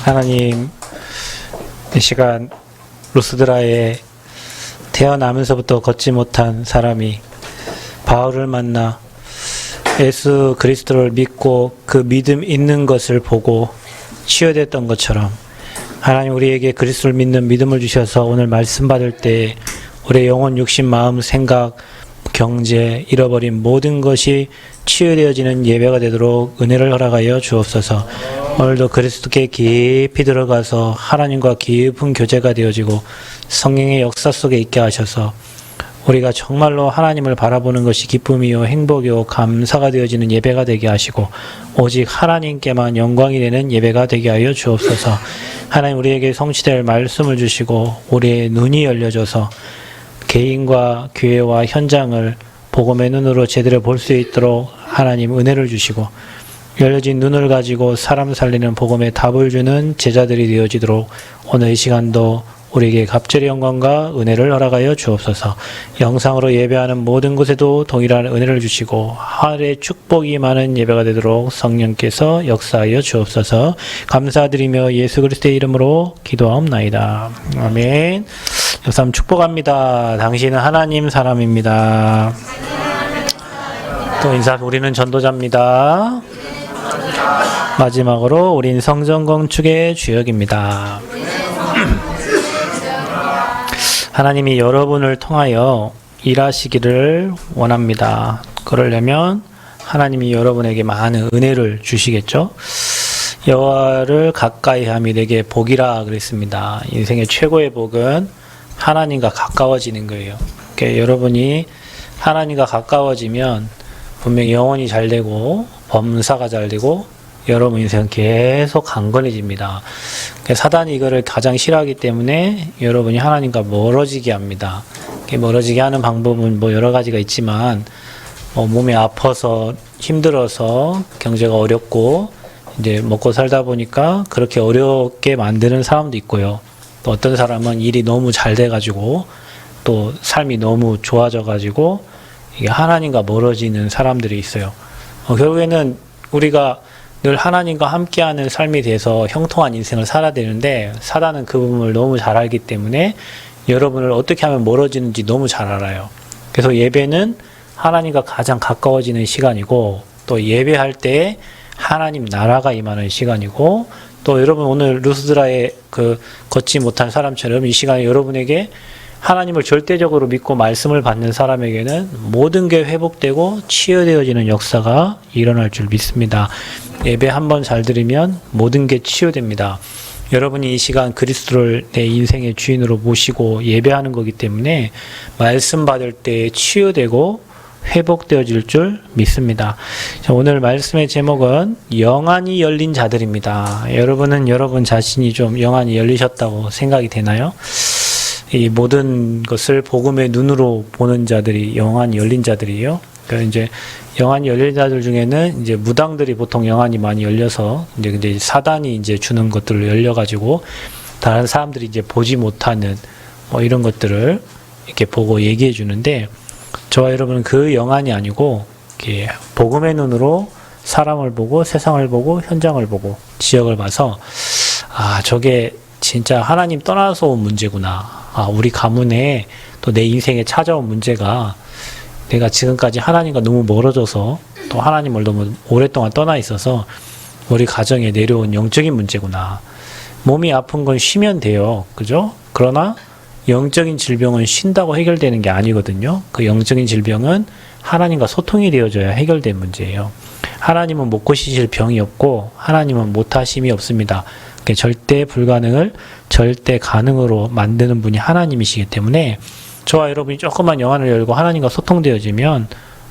하나님, 이 시간 루스드라에 태어나면서부터 걷지 못한 사람이 바울을 만나 예수 그리스도를 믿고 그 믿음 있는 것을 보고 치유됐던 것처럼 하나님 우리에게 그리스도를 믿는 믿음을 주셔서 오늘 말씀 받을 때 우리의 영혼, 육신, 마음, 생각, 경제, 잃어버린 모든 것이 치유되어지는 예배가 되도록 은혜를 허락하여 주옵소서. 오늘도 그리스도께 깊이 들어가서 하나님과 깊은 교제가 되어지고 성령의 역사 속에 있게 하셔서 우리가 정말로 하나님을 바라보는 것이 기쁨이요 행복이요 감사가 되어지는 예배가 되게 하시고 오직 하나님께만 영광이 되는 예배가 되게 하여 주옵소서. 하나님 우리에게 성취될 말씀을 주시고 우리의 눈이 열려져서 개인과 교회와 현장을 복음의 눈으로 제대로 볼 수 있도록 하나님 은혜를 주시고 열려진 눈을 가지고 사람 살리는 복음의 답을 주는 제자들이 되어지도록 오늘 이 시간도 우리에게 갑절의 영광과 은혜를 허락하여 주옵소서. 영상으로 예배하는 모든 곳에도 동일한 은혜를 주시고 하늘의 축복이 많은 예배가 되도록 성령께서 역사하여 주옵소서. 감사드리며 예수 그리스도의 이름으로 기도하옵나이다. 아멘. 역사님 축복합니다. 당신은 하나님 사람입니다. 또 인사, 우리는 전도자입니다. 마지막으로 우린 성전 건축의 주역입니다. 하나님이 여러분을 통하여 일하시기를 원합니다. 그러려면 하나님이 여러분에게 많은 은혜를 주시겠죠. 여호와를 가까이함이 내게 복이라 그랬습니다. 인생의 최고의 복은 하나님과 가까워지는 거예요. 그러니까 여러분이 하나님과 가까워지면 분명히 영혼이 잘 되고 범사가 잘 되고 여러분 인생은 계속 강건해집니다. 사단이 이거를 가장 싫어하기 때문에 여러분이 하나님과 멀어지게 합니다. 멀어지게 하는 방법은 뭐 여러 가지가 있지만 몸이 아파서 힘들어서 경제가 어렵고 이제 먹고 살다 보니까 그렇게 어렵게 만드는 사람도 있고요. 또 어떤 사람은 일이 너무 잘 돼가지고 또 삶이 너무 좋아져가지고 이게 하나님과 멀어지는 사람들이 있어요. 결국에는 우리가 늘 하나님과 함께하는 삶이 돼서 형통한 인생을 살아야 되는데 사단은 그 부분을 너무 잘 알기 때문에 여러분을 어떻게 하면 멀어지는지 너무 잘 알아요. 그래서 예배는 하나님과 가장 가까워지는 시간이고 또 예배할 때 하나님 나라가 임하는 시간이고 또 여러분 오늘 루스드라에 그 걷지 못한 사람처럼 이 시간에 여러분에게 하나님을 절대적으로 믿고 말씀을 받는 사람에게는 모든 게 회복되고 치유되어지는 역사가 일어날 줄 믿습니다. 예배 한번 잘 들으면 모든 게 치유됩니다. 여러분이 이 시간 그리스도를 내 인생의 주인으로 모시고 예배하는 거기 때문에 말씀 받을 때 치유되고 회복되어질 줄 믿습니다. 자, 오늘 말씀의 제목은 영안이 열린 자들입니다. 여러분은 여러분 자신이 좀 영안이 열리셨다고 생각이 되나요? 이 모든 것을 복음의 눈으로 보는 자들이 영안이 열린 자들이에요. 그러니까 이제 영안이 열린 자들 중에는 이제 무당들이 보통 영안이 많이 열려서 이제 근데 사단이 이제 주는 것들을 열려가지고 다른 사람들이 이제 보지 못하는 뭐 이런 것들을 이렇게 보고 얘기해 주는데 저와 여러분은 그 영안이 아니고 이렇게 복음의 눈으로 사람을 보고 세상을 보고 현장을 보고 지역을 봐서 아 저게 진짜 하나님 떠나서 온 문제구나. 아, 우리 가문에 또 내 인생에 찾아온 문제가 내가 지금까지 하나님과 너무 멀어져서 또 하나님을 너무 오랫동안 떠나 있어서 우리 가정에 내려온 영적인 문제구나. 몸이 아픈 건 쉬면 돼요. 그죠? 그러나 영적인 질병은 쉰다고 해결되는 게 아니거든요. 그 영적인 질병은 하나님과 소통이 되어져야 해결된 문제예요. 하나님은 못 고치실 병이 없고 하나님은 못하심이 없습니다. 절대 불가능을 절대 가능으로 만드는 분이 하나님이시기 때문에 저와 여러분이 조금만 영안을 열고 하나님과 소통되어지면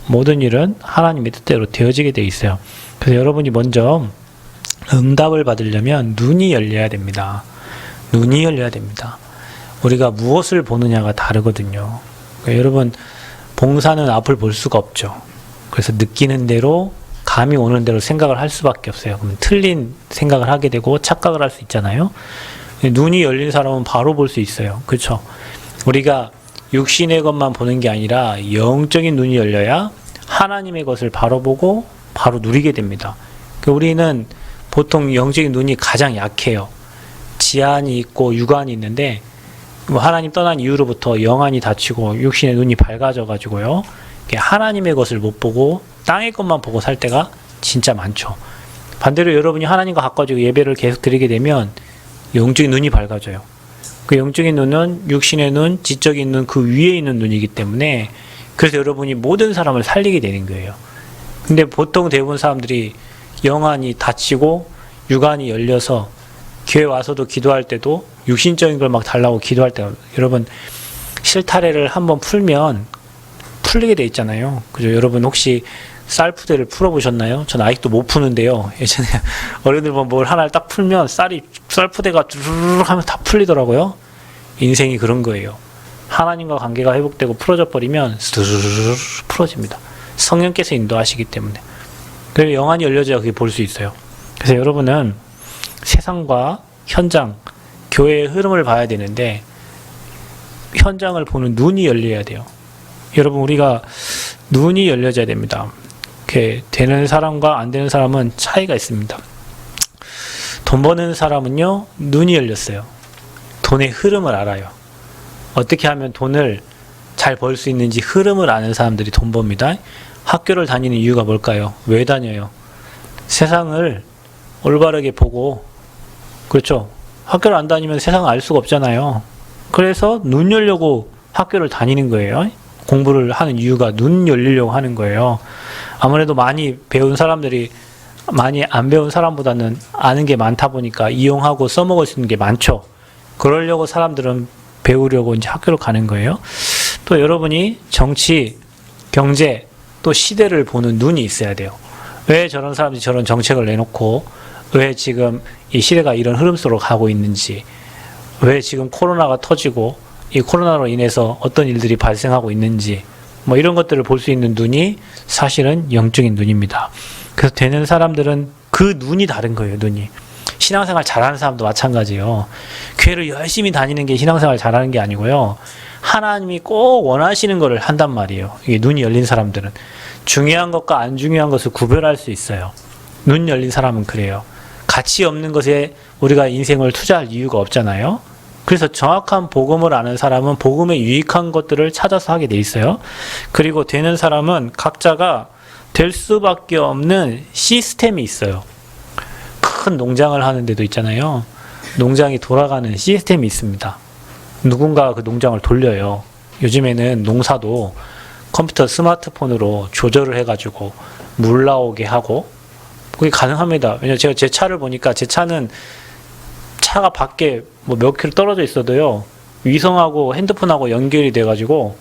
모든 일은 하나님의 뜻대로 되어지게 돼 있어요. 그래서 여러분이 먼저 응답을 받으려면 눈이 열려야 됩니다. 눈이 열려야 됩니다. 우리가 무엇을 보느냐가 다르거든요. 그러니까 여러분 봉사는 앞을 볼 수가 없죠. 그래서 느끼는 대로 감이 오는 대로 생각을 할 수밖에 없어요. 그럼 틀린 생각을 하게 되고 착각을 할 수 있잖아요. 눈이 열린 사람은 바로 볼 수 있어요. 그렇죠? 우리가 육신의 것만 보는 게 아니라 영적인 눈이 열려야 하나님의 것을 바로 보고 바로 누리게 됩니다. 우리는 보통 영적인 눈이 가장 약해요. 지안이 있고 유관이 있는데 뭐 하나님 떠난 이후로부터 영안이 닫히고 육신의 눈이 밝아져 가지고요. 하나님의 것을 못 보고 땅의 것만 보고 살 때가 진짜 많죠. 반대로 여러분이 하나님과 가까워지고 예배를 계속 드리게 되면 영적인 눈이 밝아져요. 그 영적인 눈은 육신의 눈, 지적인 눈, 그 위에 있는 눈이기 때문에 그래서 여러분이 모든 사람을 살리게 되는 거예요. 근데 보통 대부분 사람들이 영안이 닫히고 육안이 열려서 교회 와서도 기도할 때도 육신적인 걸 막 달라고 기도할 때 여러분 실타래를 한번 풀면 풀리게 돼 있잖아요. 그죠? 여러분 혹시 쌀푸대를 풀어보셨나요? 전 아직도 못 푸는데요. 예전에 어른들 보면 뭘 하나를 딱 풀면 쌀푸대가 쭈르르 하면 다 풀리더라고요. 인생이 그런 거예요. 하나님과 관계가 회복되고 풀어져 버리면 스르르르 풀어집니다. 성령께서 인도하시기 때문에. 그래서 영안이 열려져야 그게 볼 수 있어요. 그래서 여러분은 세상과 현장, 교회의 흐름을 봐야 되는데 현장을 보는 눈이 열려야 돼요. 여러분 우리가 눈이 열려져야 됩니다. 되는 사람과 안 되는 사람은 차이가 있습니다. 돈 버는 사람은요, 눈이 열렸어요. 돈의 흐름을 알아요. 어떻게 하면 돈을 잘 벌 수 있는지 흐름을 아는 사람들이 돈 법니다. 학교를 다니는 이유가 뭘까요? 왜 다녀요? 세상을 올바르게 보고, 그렇죠? 학교를 안 다니면 세상을 알 수가 없잖아요. 그래서 눈 열려고 학교를 다니는 거예요. 공부를 하는 이유가 눈 열리려고 하는 거예요. 아무래도 많이 배운 사람들이 많이 안 배운 사람보다는 아는 게 많다 보니까 이용하고 써먹을 수 있는 게 많죠. 그러려고 사람들은 배우려고 이제 학교를 가는 거예요. 또 여러분이 정치, 경제, 또 시대를 보는 눈이 있어야 돼요. 왜 저런 사람들이 저런 정책을 내놓고 왜 지금 이 시대가 이런 흐름 속으로 가고 있는지, 왜 지금 코로나가 터지고 이 코로나로 인해서 어떤 일들이 발생하고 있는지, 뭐 이런 것들을 볼 수 있는 눈이 사실은 영적인 눈입니다. 그래서 되는 사람들은 그 눈이 다른 거예요, 눈이. 신앙생활 잘하는 사람도 마찬가지예요. 교회를 열심히 다니는 게 신앙생활 잘하는 게 아니고요. 하나님이 꼭 원하시는 것을 한단 말이에요. 이게 눈이 열린 사람들은. 중요한 것과 안 중요한 것을 구별할 수 있어요. 눈 열린 사람은 그래요. 가치 없는 것에 우리가 인생을 투자할 이유가 없잖아요. 그래서 정확한 복음을 아는 사람은 복음에 유익한 것들을 찾아서 하게 돼 있어요. 그리고 되는 사람은 각자가 될 수밖에 없는 시스템이 있어요. 큰 농장을 하는 데도 있잖아요. 농장이 돌아가는 시스템이 있습니다. 누군가 그 농장을 돌려요. 요즘에는 농사도 컴퓨터 스마트폰으로 조절을 해가지고 물 나오게 하고 그게 가능합니다. 왜냐면 제가 제 차를 보니까 제 차는 차가 밖에 뭐 몇 킬로 떨어져 있어도요, 위성하고 핸드폰하고 연결이 돼가지고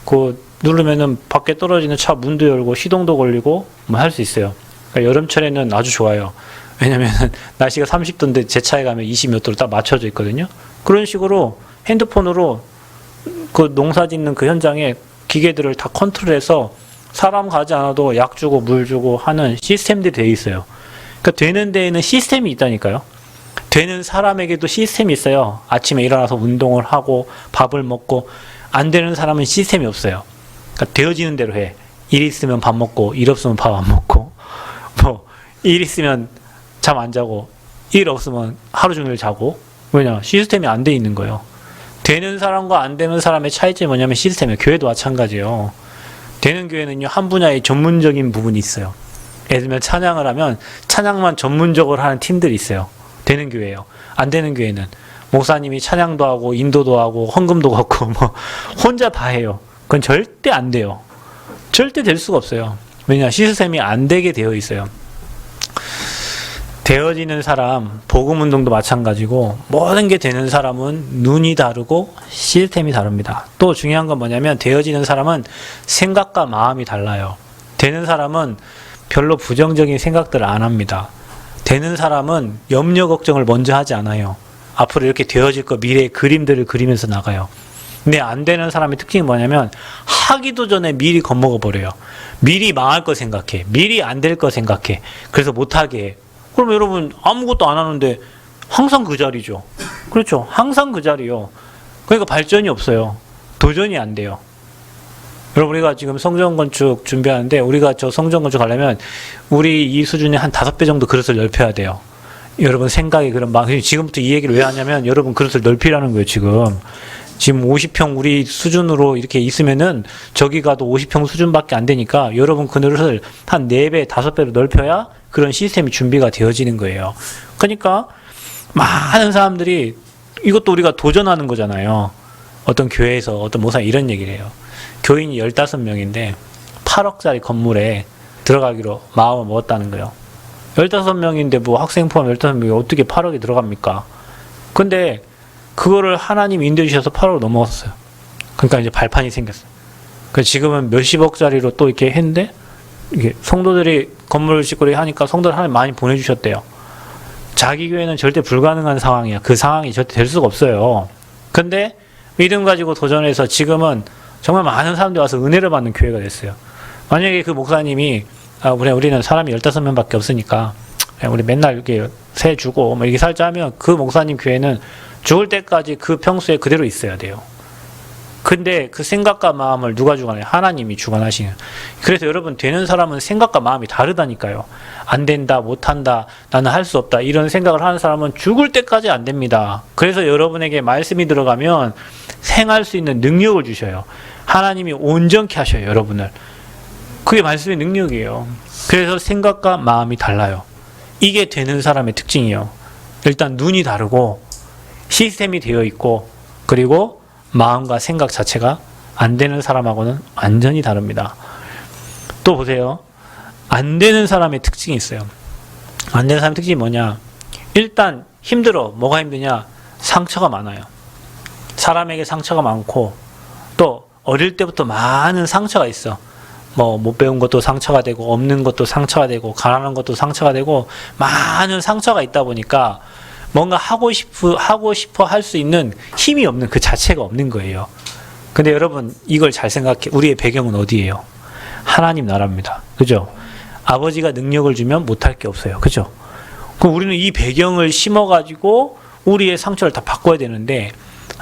그 누르면은 밖에 떨어지는 차 문도 열고 시동도 걸리고 뭐 할 수 있어요. 그러니까 여름철에는 아주 좋아요. 왜냐면 날씨가 30도인데 제 차에 가면 20 몇 도로 딱 맞춰져 있거든요. 그런 식으로 핸드폰으로 그 농사 짓는 그 현장에 기계들을 다 컨트롤해서 사람 가지 않아도 약 주고 물 주고 하는 시스템들이 되어 있어요. 그러니까 되는 데에는 시스템이 있다니까요. 되는 사람에게도 시스템이 있어요. 아침에 일어나서 운동을 하고 밥을 먹고. 안 되는 사람은 시스템이 없어요. 그러니까 되어지는 대로 해. 일 있으면 밥 먹고, 일 없으면 밥 안 먹고, 뭐 일 있으면 잠 안 자고, 일 없으면 하루 종일 자고. 왜냐? 시스템이 안 돼 있는 거예요. 되는 사람과 안 되는 사람의 차이점이 뭐냐면 시스템이에요. 교회도 마찬가지예요. 되는 교회는요, 한 분야의 전문적인 부분이 있어요. 예를 들면 찬양을 하면 찬양만 전문적으로 하는 팀들이 있어요. 되는 교회예요. 안 되는 교회는 목사님이 찬양도 하고 인도도 하고 헌금도 걷고 뭐 혼자 다 해요. 그건 절대 안 돼요. 절대 될 수가 없어요. 왜냐? 시스템이 안 되게 되어 있어요. 되어지는 사람, 복음운동도 마찬가지고 모든 게 되는 사람은 눈이 다르고 시스템이 다릅니다. 또 중요한 건 뭐냐면 되어지는 사람은 생각과 마음이 달라요. 되는 사람은 별로 부정적인 생각들을 안 합니다. 되는 사람은 염려 걱정을 먼저 하지 않아요. 앞으로 이렇게 되어질 거 미래의 그림들을 그리면서 나가요. 근데 안 되는 사람의 특징이 뭐냐면 하기도 전에 미리 겁먹어 버려요. 미리 망할 거 생각해. 미리 안 될 거 생각해. 그래서 못하게 해. 그럼 여러분 아무것도 안 하는데 항상 그 자리죠. 그렇죠. 항상 그 자리요. 그러니까 발전이 없어요. 도전이 안 돼요. 여러분 우리가 지금 성전 건축 준비하는데 우리가 저 성전 건축 하려면 우리 이 수준의 한 5배 정도 그릇을 넓혀야 돼요. 여러분 생각이 그런 지금부터 이 얘기를 왜 하냐면 여러분 그릇을 넓히라는 거예요. 지금 50평 우리 수준으로 이렇게 있으면은 저기 가도 50평 수준밖에 안 되니까 여러분 그릇을 한 4배, 5배로 넓혀야 그런 시스템이 준비가 되어지는 거예요. 그러니까 많은 사람들이 이것도 우리가 도전하는 거잖아요. 어떤 교회에서 어떤 목사님 이런 얘기를 해요. 교인이 15명인데 8억짜리 건물에 들어가기로 마음을 먹었다는 거예요. 15명인데 뭐 학생 포함 15명이 어떻게 8억이 들어갑니까? 근데 그거를 하나님이 인도해 주셔서 8억을 넘어갔어요. 그러니까 이제 발판이 생겼어요. 그래서 지금은 몇십억짜리로 또 이렇게 했는데 이게 성도들이 건물을 짓고 하니까 성도들 하나님 많이 보내주셨대요. 자기 교회는 절대 불가능한 상황이야. 그 상황이 절대 될 수가 없어요. 근데 믿음 가지고 도전해서 지금은 정말 많은 사람들이 와서 은혜를 받는 교회가 됐어요. 만약에 그 목사님이 우리는 사람이 15명밖에 없으니까 우리 맨날 이렇게 세 주고 뭐 이렇게 살자 하면 그 목사님 교회는 죽을 때까지 그 평소에 그대로 있어야 돼요. 근데 그 생각과 마음을 누가 주관해요? 하나님이 주관하시는. 그래서 여러분 되는 사람은 생각과 마음이 다르다니까요. 안 된다, 못한다, 나는 할 수 없다 이런 생각을 하는 사람은 죽을 때까지 안 됩니다. 그래서 여러분에게 말씀이 들어가면 행할 수 있는 능력을 주셔요. 하나님이 온전케 하셔요. 여러분을. 그게 말씀의 능력이에요. 그래서 생각과 마음이 달라요. 이게 되는 사람의 특징이에요. 일단 눈이 다르고 시스템이 되어 있고 그리고 마음과 생각 자체가 안 되는 사람하고는 완전히 다릅니다. 또 보세요. 안 되는 사람의 특징이 있어요. 안 되는 사람의 특징이 뭐냐? 일단 힘들어. 뭐가 힘드냐? 상처가 많아요. 사람에게 상처가 많고 또 어릴 때부터 많은 상처가 있어. 뭐 못 배운 것도 상처가 되고 없는 것도 상처가 되고 가난한 것도 상처가 되고 많은 상처가 있다 보니까 뭔가 하고 싶어 할 수 있는 힘이 없는 그 자체가 없는 거예요. 근데 여러분 이걸 잘 생각해. 우리의 배경은 어디예요? 하나님 나라입니다. 그죠? 아버지가 능력을 주면 못할 게 없어요. 그죠? 그럼 우리는 이 배경을 심어가지고 우리의 상처를 다 바꿔야 되는데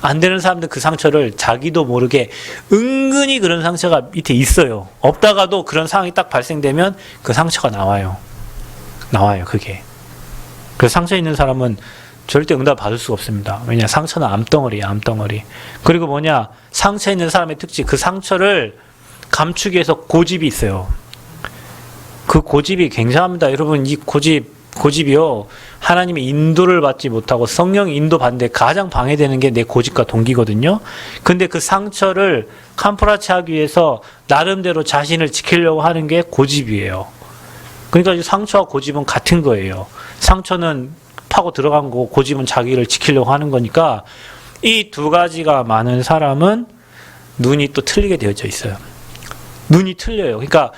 안 되는 사람들 그 상처를 자기도 모르게 은근히 그런 상처가 밑에 있어요. 없다가도 그런 상황이 딱 발생되면 그 상처가 나와요. 그게. 그래서 상처 있는 사람은 절대 응답 받을 수가 없습니다. 왜냐? 상처는 암덩어리야, 암덩어리. 그리고 뭐냐? 상처 있는 사람의 특징, 그 상처를 감추기 위해서 고집이 있어요. 그 고집이 굉장합니다. 여러분, 이 고집이요. 하나님의 인도를 받지 못하고 성령 인도 받는데 가장 방해되는 게 내 고집과 동기거든요. 근데 그 상처를 캄프라치 하기 위해서 나름대로 자신을 지키려고 하는 게 고집이에요. 그러니까 상처와 고집은 같은 거예요. 상처는 파고 들어간 거고 고집은 자기를 지키려고 하는 거니까 이 두 가지가 많은 사람은 눈이 또 틀리게 되어져 있어요. 눈이 틀려요. 그러니까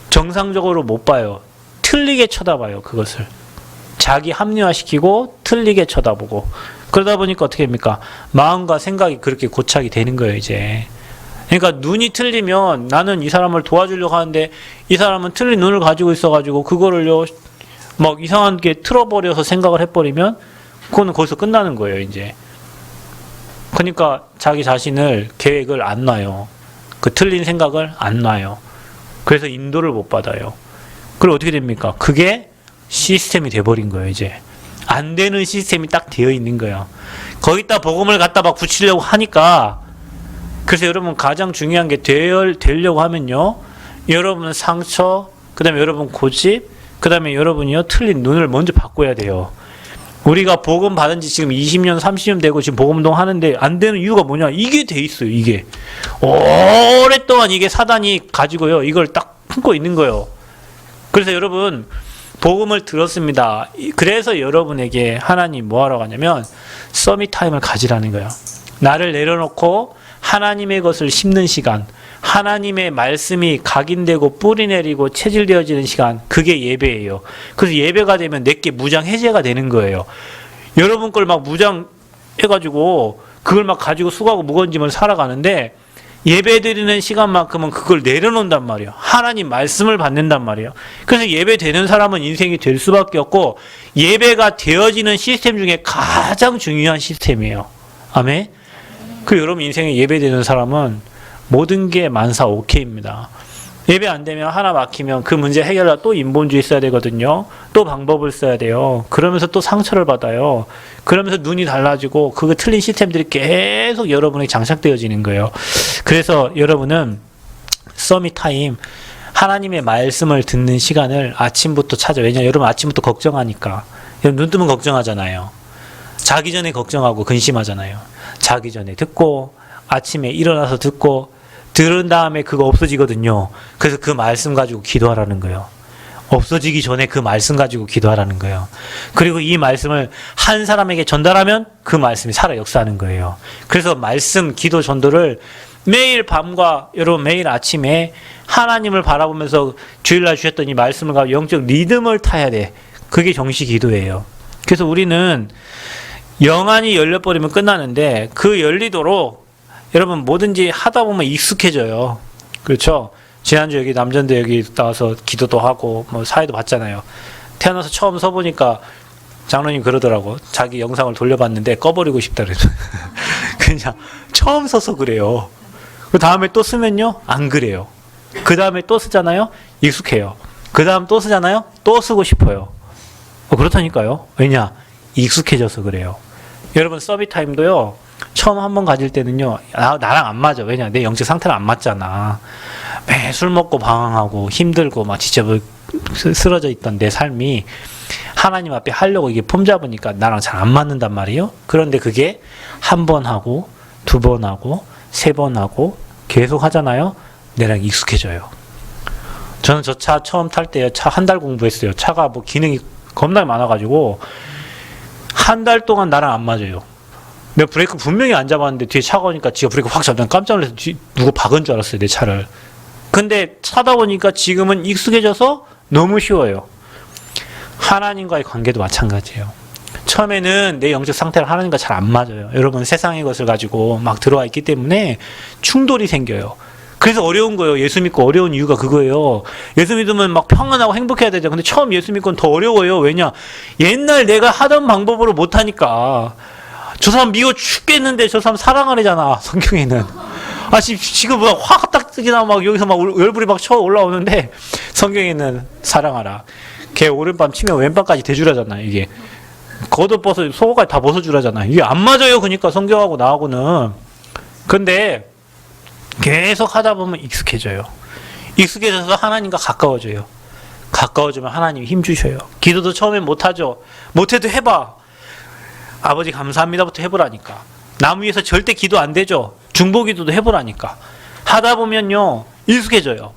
정상적으로 못 봐요. 틀리게 쳐다봐요. 그것을. 자기 합리화시키고 틀리게 쳐다보고 그러다 보니까 어떻게 됩니까? 마음과 생각이 그렇게 고착이 되는 거예요. 이제. 그러니까 눈이 틀리면 나는 이 사람을 도와주려고 하는데 이 사람은 틀린 눈을 가지고 있어가지고 그거를요 막 이상하게 틀어버려서 생각을 해버리면 그거는 거기서 끝나는 거예요. 이제. 그러니까 자기 자신을 계획을 안 놔요. 그 틀린 생각을 안 놔요. 그래서 인도를 못 받아요. 그리고 어떻게 됩니까? 그게 시스템이 돼버린 거예요. 이제. 안 되는 시스템이 딱 되어 있는 거예요. 거기다 복음을 갖다 막 붙이려고 하니까 그래서 여러분 가장 중요한 게 되려고 하면요. 여러분은 상처, 그 다음에 여러분 고집, 그 다음에 여러분이요. 틀린 눈을 먼저 바꿔야 돼요. 우리가 복음 받은 지 지금 20년, 30년 되고 지금 복음운동 하는데 안 되는 이유가 뭐냐? 이게 돼 있어요. 이게. 오랫동안 이게 사단이 가지고요. 이걸 딱 품고 있는 거예요. 그래서 여러분 복음을 들었습니다. 그래서 여러분에게 하나님 뭐 하러 가냐면 서밋 타임을 가지라는 거예요. 나를 내려놓고 하나님의 것을 심는 시간, 하나님의 말씀이 각인되고 뿌리 내리고 체질되어지는 시간, 그게 예배예요. 그래서 예배가 되면 내게 무장 해제가 되는 거예요. 여러분 걸 막 무장해가지고 그걸 막 가지고 수고하고 무거운 짐을 살아가는데 예배 드리는 시간만큼은 그걸 내려놓는단 말이에요. 하나님 말씀을 받는단 말이에요. 그래서 예배 되는 사람은 인생이 될 수밖에 없고 예배가 되어지는 시스템 중에 가장 중요한 시스템이에요. 아멘? 그 여러분 인생에 예배 되는 사람은 모든 게 만사 오케이입니다. 예배 안 되면 하나 막히면 그 문제 해결하려 또 인본주의 써야 되거든요. 또 방법을 써야 돼요. 그러면서 또 상처를 받아요. 그러면서 눈이 달라지고 그 틀린 시스템들이 계속 여러분에게 장착되어지는 거예요. 그래서 여러분은 서밋 타임 하나님의 말씀을 듣는 시간을 아침부터 찾아. 왜냐하면 여러분 아침부터 걱정하니까. 눈 뜨면 걱정하잖아요. 자기 전에 걱정하고 근심하잖아요. 자기 전에 듣고 아침에 일어나서 듣고 들은 다음에 그거 없어지거든요. 그래서 그 말씀 가지고 기도하라는 거예요. 없어지기 전에 그 말씀 가지고 기도하라는 거예요. 그리고 이 말씀을 한 사람에게 전달하면 그 말씀이 살아 역사하는 거예요. 그래서 말씀, 기도, 전도를 매일 밤과 여러분 매일 아침에 하나님을 바라보면서 주일날 주셨던 이 말씀을 가지고 영적 리듬을 타야 돼. 그게 정시 기도예요. 그래서 우리는 영안이 열려버리면 끝나는데 그 열리도록 여러분 뭐든지 하다 보면 익숙해져요. 그렇죠? 지난주 여기 남전대 여기 나와서 기도도 하고 뭐 사회도 봤잖아요. 태어나서 처음 서보니까 장로님 그러더라고. 자기 영상을 돌려봤는데 꺼버리고 싶다 그래서 그냥 처음 서서 그래요. 그 다음에 또 쓰면요 안 그래요. 그 다음에 또 쓰잖아요 익숙해요. 그 다음 또 쓰잖아요 또 쓰고 싶어요. 그렇다니까요. 왜냐 익숙해져서 그래요. 여러분 서밋 타임도요 처음 한번 가질 때는요 나랑 안 맞아. 왜냐 내 영적 상태랑 안 맞잖아. 매 술 먹고 방황하고 힘들고 막 진짜 뭐 쓰러져 있던 내 삶이 하나님 앞에 하려고 이게 폼 잡으니까 나랑 잘 안 맞는단 말이에요. 그런데 그게 한 번 하고 두 번 하고 세 번 하고 계속 하잖아요. 내랑 익숙해져요. 저는 저 차 처음 탈 때 차 한 달 공부했어요. 차가 뭐 기능이 겁나 많아가지고 한 달 동안 나랑 안 맞아요. 내가 브레이크 분명히 안 잡았는데 뒤에 차가 오니까 지가 브레이크 확 잡더니 깜짝 놀라서 누구 박은 줄 알았어요 내 차를. 근데 타다 보니까 지금은 익숙해져서 너무 쉬워요. 하나님과의 관계도 마찬가지예요. 처음에는 내 영적 상태랑 하나님과 잘 안 맞아요. 여러분 세상의 것을 가지고 막 들어와 있기 때문에 충돌이 생겨요. 그래서 어려운 거예요. 예수 믿고 어려운 이유가 그거예요. 예수 믿으면 막 평안하고 행복해야 되죠. 근데 처음 예수 믿고는 더 어려워요. 왜냐? 옛날 내가 하던 방법으로 못하니까. 저 사람 미워 죽겠는데 저 사람 사랑하래잖아. 성경에는. 지금 뭐 화딱지나 막 여기서 막 열불이 막 쳐 올라오는데 성경에는 사랑하라. 걔 오른밤 치면 왼밤까지 대주라잖아. 이게. 겉옷 벗어 속옷까지 다 벗어주라잖아. 이게 안 맞아요. 그러니까 성경하고 나하고는. 근데 계속 하다 보면 익숙해져요. 익숙해져서 하나님과 가까워져요. 가까워지면 하나님이 힘 주셔요. 기도도 처음엔 못하죠. 못해도 해봐. 아버지 감사합니다부터 해보라니까. 나무 위에서 절대 기도 안 되죠. 중보기도도 해보라니까. 하다 보면요 익숙해져요.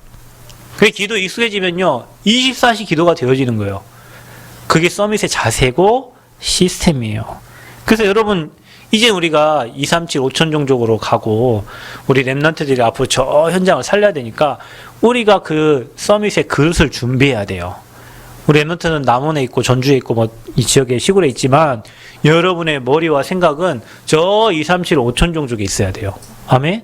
그 기도 익숙해지면요 24시 기도가 되어지는 거예요. 그게 서밋의 자세고 시스템이에요. 그래서 여러분 이제 우리가 237 5천종족으로 가고 우리 랩런트들이 앞으로 저 현장을 살려야 되니까 우리가 그 서밋의 그릇을 준비해야 돼요. 우리 랩런트는 남원에 있고 전주에 있고 뭐 이 지역에 시골에 있지만 여러분의 머리와 생각은 저 237 5천종족에 있어야 돼요. 아멘?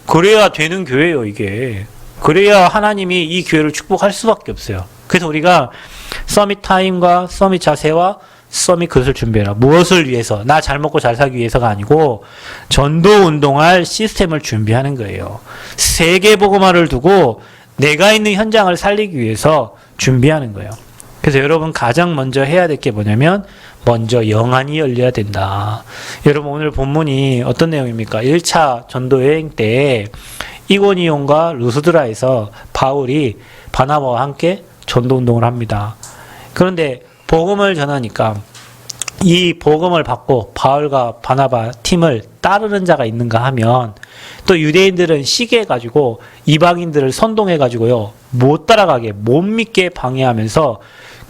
그래야 되는 교회예요 이게. 그래야 하나님이 이 교회를 축복할 수밖에 없어요. 그래서 우리가 서밋 타임과 서밋 자세와 서밋 그것을 준비해라. 무엇을 위해서? 나 잘 먹고 잘 살기 위해서가 아니고 전도 운동할 시스템을 준비하는 거예요. 세계복음화를 두고 내가 있는 현장을 살리기 위해서 준비하는 거예요. 그래서 여러분 가장 먼저 해야 될 게 뭐냐면 먼저 영안이 열려야 된다. 여러분 오늘 본문이 어떤 내용입니까? 1차 전도 여행 때 이고니온과 루스드라에서 바울이 바나바와 함께 전도 운동을 합니다. 그런데 복음을 전하니까 이 복음을 받고 바울과 바나바 팀을 따르는 자가 있는가 하면 또 유대인들은 시기해가지고 이방인들을 선동해가지고요 못 따라가게 못 믿게 방해하면서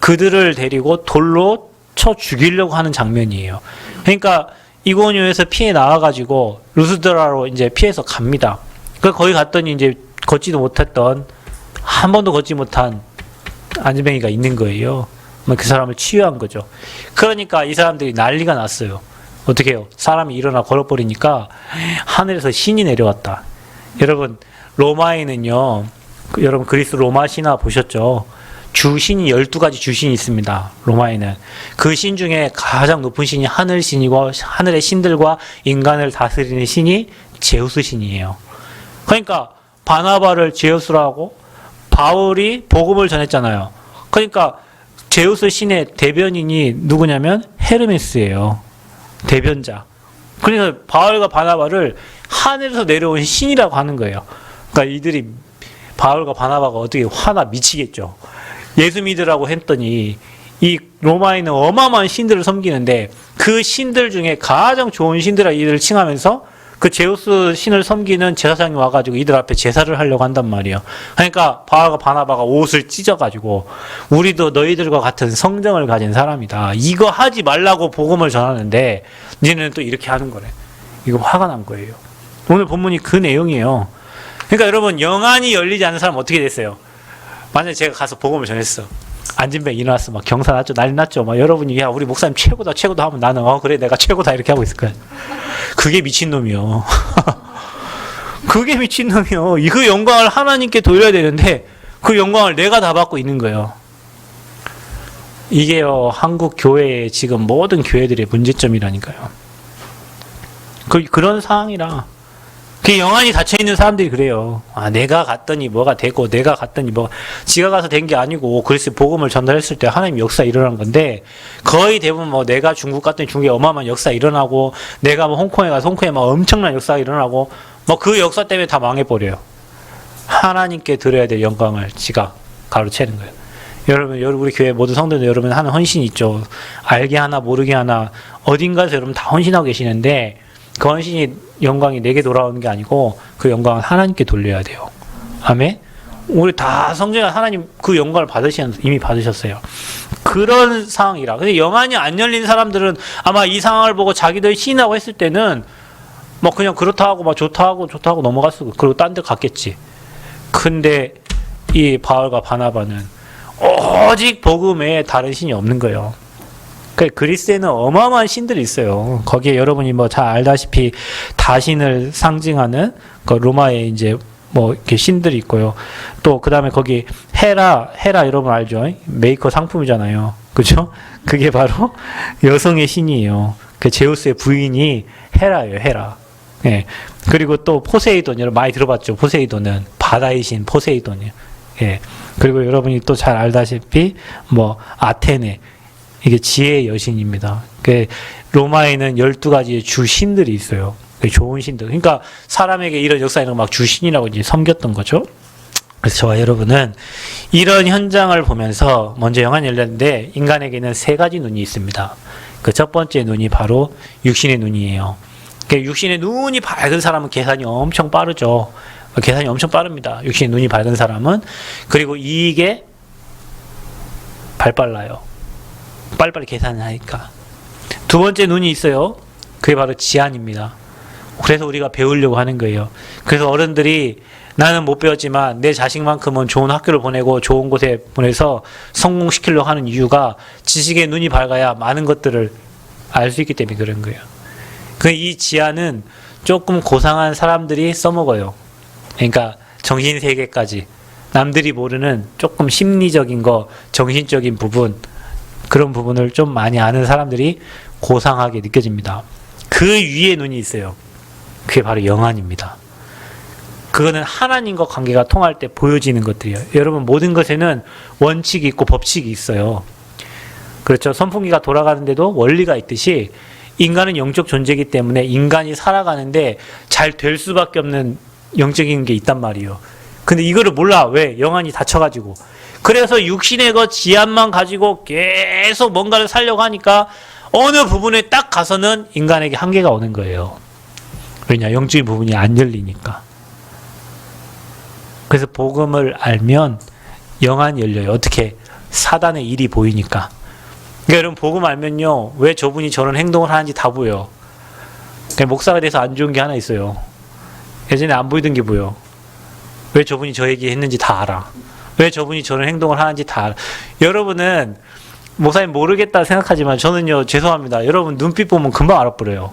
그들을 데리고 돌로 쳐 죽이려고 하는 장면이에요. 그러니까 이고니온에서 피해 나와가지고 루스드라로 이제 피해서 갑니다. 그 거기 갔더니 이제 걷지도 못했던 한 번도 걷지 못한 안전뱅이가 있는 거예요. 그 사람을 치유한 거죠. 그러니까 이 사람들이 난리가 났어요. 어떻게 해요? 사람이 일어나 걸어버리니까 하늘에서 신이 내려왔다. 여러분 로마에는요 여러분 그리스 로마 신화 보셨죠? 주신이 12가지 주신이 있습니다. 로마에는. 그 신 중에 가장 높은 신이 하늘 신이고 하늘의 신들과 인간을 다스리는 신이 제우스 신이에요. 그러니까 바나바를 제우스로 하고 바울이 복음을 전했잖아요. 그러니까 제우스 신의 대변인이 누구냐면 헤르메스예요. 대변자. 그러니까 바울과 바나바를 하늘에서 내려온 신이라고 하는 거예요. 그러니까 이들이 바울과 바나바가 어떻게 화나 미치겠죠. 예수 믿으라고 했더니 이 로마에는 어마어마한 신들을 섬기는데 그 신들 중에 가장 좋은 신들아 이들을 칭하면서 그 제우스 신을 섬기는 제사장이 와가지고 이들 앞에 제사를 하려고 한단 말이에요. 그러니까 바울과 바나바가 옷을 찢어가지고 우리도 너희들과 같은 성정을 가진 사람이다. 이거 하지 말라고 복음을 전하는데 니네는 또 이렇게 하는 거래. 이거 화가 난 거예요. 오늘 본문이 그 내용이에요. 그러니까 여러분 영안이 열리지 않는 사람 어떻게 됐어요? 만약에 제가 가서 복음을 전했어. 안진뱅 일어났어. 막 경사 났죠. 난리 났죠. 막 여러분이 야 우리 목사님 최고다 최고다 하면 나는 그래 내가 최고다 이렇게 하고 있을 거야. 그게 미친놈이요. 그게 미친놈이요. 그 영광을 하나님께 돌려야 되는데 그 영광을 내가 다 받고 있는 거예요. 이게요 한국 교회의 지금 모든 교회들의 문제점이라니까요. 그런 상황이라 그 영안이 닫혀있는 사람들이 그래요. 아, 내가 갔더니 뭐가 되고, 내가 갔더니 뭐가, 지가 가서 된 게 아니고, 그리스도의 복음을 전달했을 때 하나님 역사 일어난 건데, 거의 대부분 뭐 내가 중국 갔더니 중국에 어마어마한 역사 일어나고, 내가 뭐 홍콩에 가서 홍콩에 막 엄청난 역사가 일어나고, 뭐 그 역사 때문에 다 망해버려요. 하나님께 드려야 될 영광을 지가 가로채는 거예요. 여러분, 우리 교회 모든 성도들 여러분 하는 헌신이 있죠. 알게 하나, 모르게 하나, 어딘가에서 여러분 다 헌신하고 계시는데, 그 헌신이 영광이 내게 돌아오는 게 아니고 그 영광은 하나님께 돌려야 돼요. 아멘? 우리 다 성전에 하나님 그 영광을 이미 받으셨어요. 그런 상황이라. 근데 영안이 안 열린 사람들은 아마 이 상황을 보고 자기들 신이라고 했을 때는 뭐 그냥 그렇다 하고 막 좋다 하고 넘어갈 수고 그리고 딴 데 갔겠지. 근데 이 바울과 바나바는 오직 복음에 다른 신이 없는 거예요. 그리스에는 어마어마한 신들이 있어요. 거기에 여러분이 뭐 잘 알다시피 다신을 상징하는 그 로마의 이제 뭐 이렇게 신들이 있고요. 또 그 다음에 거기 헤라 여러분 알죠? 메이커 상품이잖아요. 그죠? 그게 바로 여성의 신이에요. 그 제우스의 부인이 헤라예요. 헤라. 예. 그리고 또 포세이돈 여러분 많이 들어봤죠? 포세이돈은 바다의 신 포세이돈이에요. 예. 그리고 여러분이 또 잘 알다시피 뭐 아테네 이게 지혜의 여신입니다. 로마에는 12가지의 주신들이 있어요. 좋은 신들. 그러니까 사람에게 이런 역사에는 막 주신이라고 이제 섬겼던 거죠. 그래서 저와 여러분은 이런 현장을 보면서 먼저 영안이 열렸는데 인간에게는 3가지 눈이 있습니다. 그 첫 번째 눈이 바로 육신의 눈이에요. 육신의 눈이 밝은 사람은 계산이 엄청 빠르죠. 계산이 엄청 빠릅니다. 육신의 눈이 밝은 사람은. 그리고 이익에 발빨라요. 빨리빨리 계산을 하니까. 두 번째 눈이 있어요. 그게 바로 지안입니다. 그래서 우리가 배우려고 하는 거예요. 그래서 어른들이 나는 못 배웠지만 내 자식만큼은 좋은 학교를 보내고 좋은 곳에 보내서 성공시키려고 하는 이유가 지식의 눈이 밝아야 많은 것들을 알 수 있기 때문에 그런 거예요. 이 지안은 조금 고상한 사람들이 써먹어요. 그러니까 정신세계까지. 남들이 모르는 조금 심리적인 거, 정신적인 부분, 그런 부분을 좀 많이 아는 사람들이 고상하게 느껴집니다. 그 위에 눈이 있어요. 그게 바로 영안입니다. 그거는 하나님과 관계가 통할 때 보여지는 것들이에요. 여러분 모든 것에는 원칙이 있고 법칙이 있어요. 그렇죠. 선풍기가 돌아가는데도 원리가 있듯이 인간은 영적 존재이기 때문에 인간이 살아가는데 잘 될 수밖에 없는 영적인 게 있단 말이에요. 근데 이거를 몰라. 왜? 영안이 닫혀가지고. 그래서 육신의 것 지안만 가지고 계속 뭔가를 살려고 하니까 어느 부분에 딱 가서는 인간에게 한계가 오는 거예요. 왜냐? 영적인 부분이 안 열리니까. 그래서 복음을 알면 영안이 열려요. 어떻게? 사단의 일이 보이니까. 그러니까 여러분 복음 알면요. 왜 저분이 저런 행동을 하는지 다 보여요. 목사가 돼서 안 좋은 게 하나 있어요. 예전에 안 보이던 게 보여. 왜 저분이 저 얘기 했는지 다 알아. 왜 저분이 저런 행동을 하는지 다 알아. 여러분은 목사님 모르겠다 생각하지만 저는요 죄송합니다. 여러분 눈빛 보면 금방 알아버려요.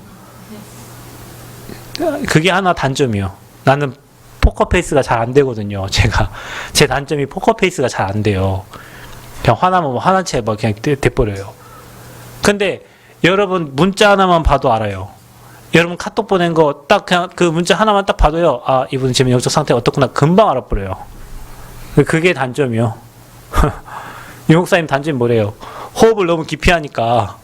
그게 하나 단점이요. 나는 포커페이스가 잘 안 되거든요. 제 단점이 포커페이스가 잘 안 돼요. 그냥 화나면 뭐 화난 채 막 그냥 돼버려요. 근데 여러분 문자 하나만 봐도 알아요. 여러분 카톡 보낸 거 딱 그냥 그 문자 하나만 딱 봐도요. 아 이분은 지금 영적 상태가 어떻구나 금방 알아버려요. 그게 단점이요. 유목사님 단점이 뭐래요? 호흡을 너무 깊이 하니까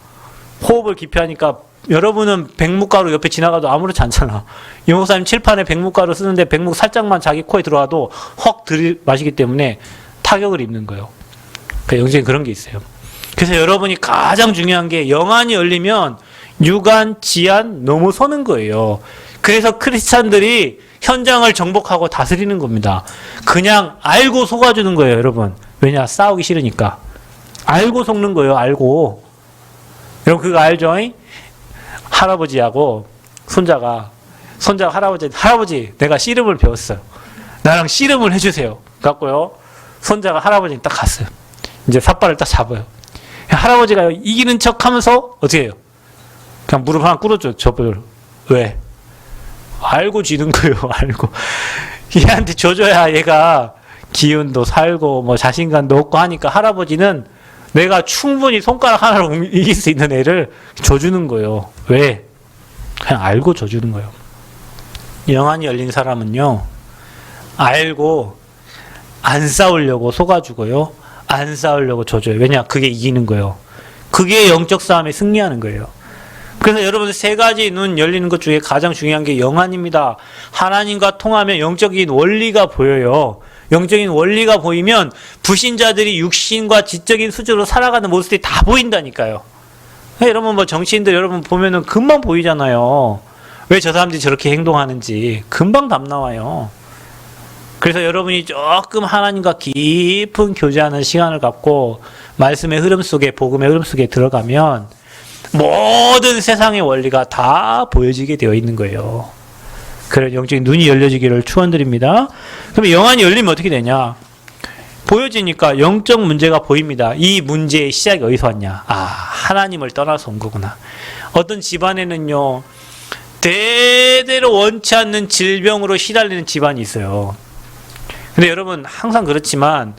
여러분은 백묵가루 옆에 지나가도 아무렇지 않잖아. 유목사님 칠판에 백묵가루 쓰는데 백묵 살짝만 자기 코에 들어와도 헉 들이마시기 때문에 타격을 입는 거예요. 그러니까 영적인 그런 게 있어요. 그래서 여러분이 가장 중요한 게 영안이 열리면 유관, 지안 넘어서는 거예요. 그래서 크리스찬들이 현장을 정복하고 다스리는 겁니다. 그냥 알고 속아주는 거예요, 여러분. 왜냐? 싸우기 싫으니까. 알고 속는 거예요, 알고. 여러분 그거 알죠? 할아버지하고 손자가 할아버지 내가 씨름을 배웠어요. 나랑 씨름을 해주세요. 갖고요. 손자가 할아버지는 딱 갔어요. 이제 삿발을 딱 잡아요. 할아버지가 이기는 척 하면서 어떻게 해요? 그냥 무릎 하나 꿇어줘, 저를. 왜? 알고 지는 거예요, 알고. 얘한테 줘줘야 얘가 기운도 살고, 뭐 자신감도 얻고 하니까 할아버지는 내가 충분히 손가락 하나로 이길 수 있는 애를 줘주는 거예요. 왜? 그냥 알고 줘주는 거예요. 영안이 열린 사람은요, 알고 안 싸우려고 속아주고요, 안 싸우려고 줘줘요. 왜냐? 그게 이기는 거예요. 그게 영적 싸움에 승리하는 거예요. 그래서 여러분 세 가지 눈 열리는 것 중에 가장 중요한 게 영안입니다. 하나님과 통하면 영적인 원리가 보여요. 영적인 원리가 보이면 불신자들이 육신과 지적인 수준으로 살아가는 모습이 다 보인다니까요. 여러분 뭐 정치인들 여러분 보면은 금방 보이잖아요. 왜 저 사람들이 저렇게 행동하는지 금방 답 나와요. 그래서 여러분이 조금 하나님과 깊은 교제하는 시간을 갖고 말씀의 흐름 속에, 복음의 흐름 속에 들어가면 모든 세상의 원리가 다 보여지게 되어 있는 거예요. 그런 영적인 눈이 열려지기를 축원드립니다. 그럼 영안이 열리면 어떻게 되냐? 보여지니까 영적 문제가 보입니다. 이 문제의 시작이 어디서 왔냐? 하나님을 떠나서 온 거구나. 어떤 집안에는요, 대대로 원치 않는 질병으로 시달리는 집안이 있어요. 근데 여러분 항상 그렇지만